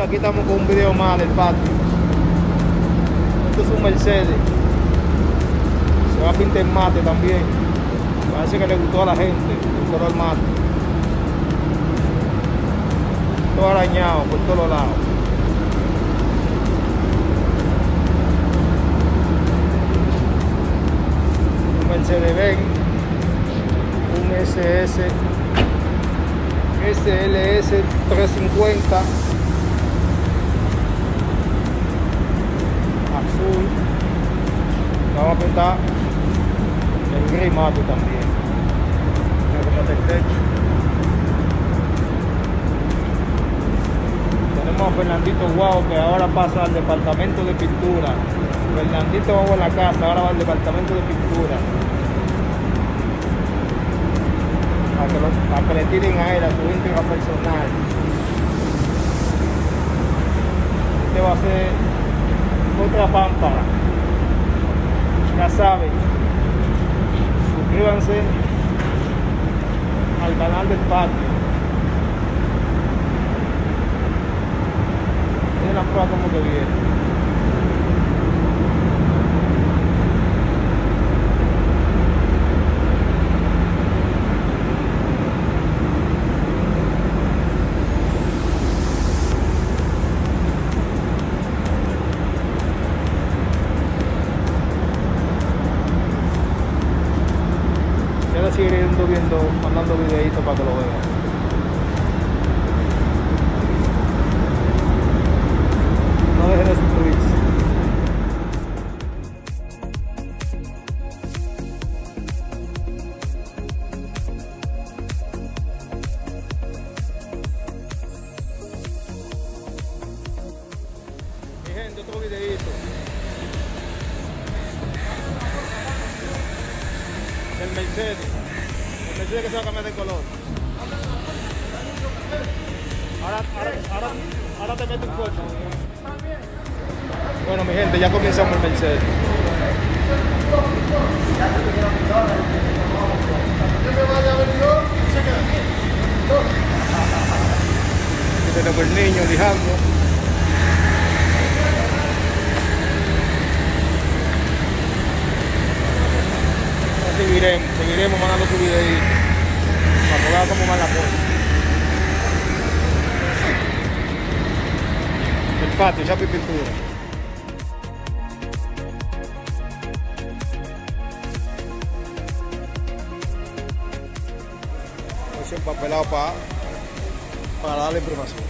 aquí estamos con un video más del patio. Esto es un Mercedes. Se va a pintar en mate también. Parece que le gustó a la gente el color mate. Todo arañado por todos lados. Un Mercedes-Benz, un SS SLS 350 azul. Vamos a pintar el gris mate también. Mira cómo está el techo. Tenemos a Fernandito Guau, que ahora pasa al departamento de pintura. Fernandito Guau en la casa, ahora va al departamento de pintura. Para que le tiren a él, a su íntegra personal. Este va a ser otra pámpara. Ya saben, suscríbanse al canal del patio. Miren la prueba como que viene. Seguiré mandando videitos para que lo vean. No dejen de suscribirse. Mi gente, otro videito. El Mercedes. El Mercedes que se va a cambiar de color. Ahora te meto un coche. Bueno, mi gente, ya comenzamos el Mercedes. Aquí tenemos el niño lijando. Seguiremos mandando su videito para que vean cómo va la cosa. El patio, chapa y pintura. Pues empapelado para darle información.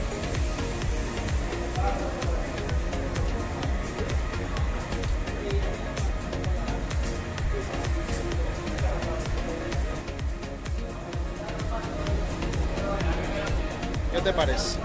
¿Qué te parece?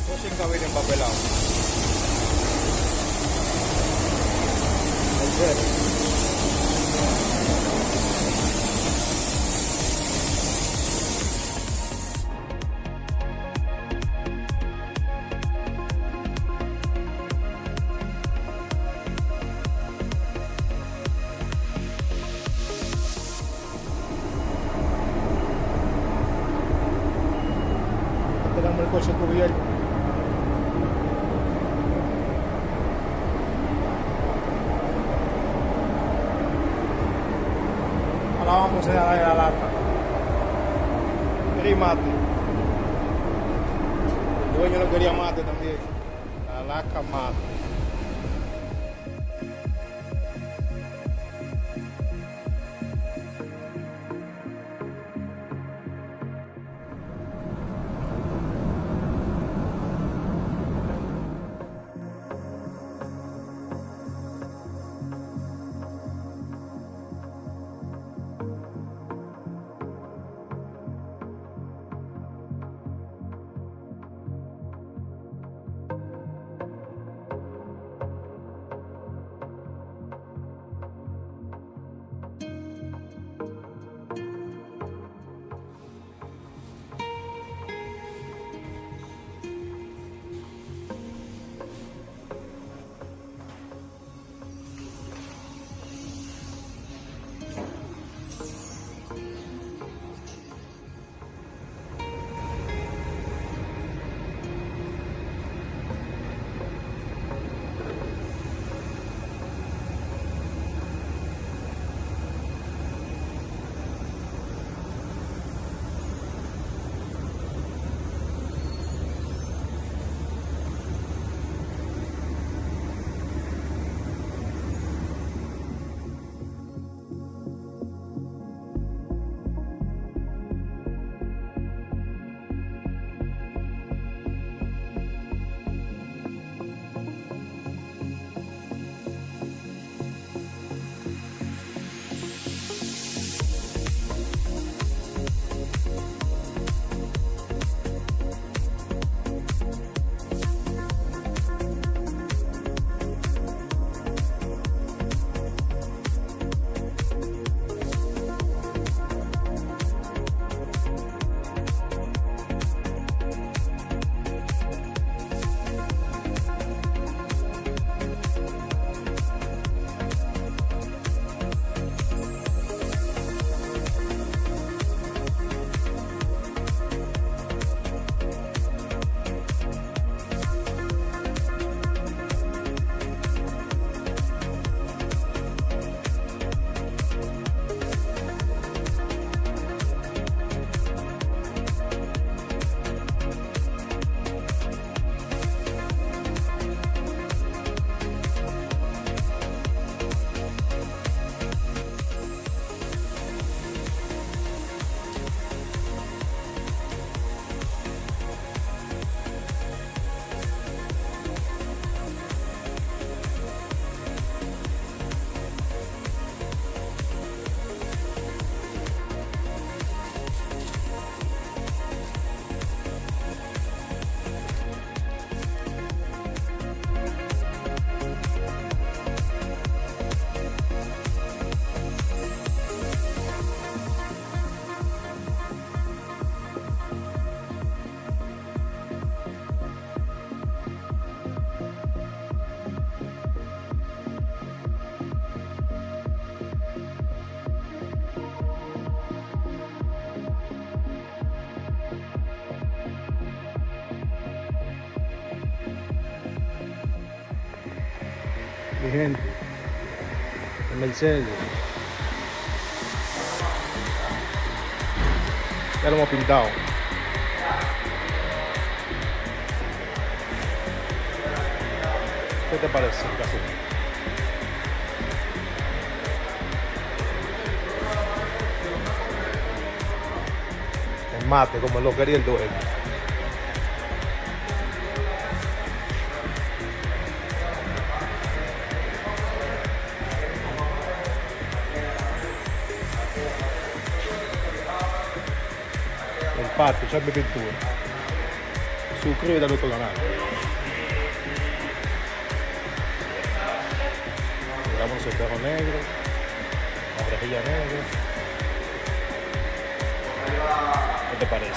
Todo sin cabina empapelado. El cero. Tenemos el coche cubierto. Ahora vamos a darle la lata. Gris mate. El dueño no quería mate también. La laca mate. Mi gente, el Mercedes. Ya lo hemos pintado. ¿Qué te parece, Casu? El mate, como lo quería el dueño. El patio, echarme pintura. Suscríbete a nuestro canal. Miramos el espejo negro, la rejilla negra. ¿Qué te parece?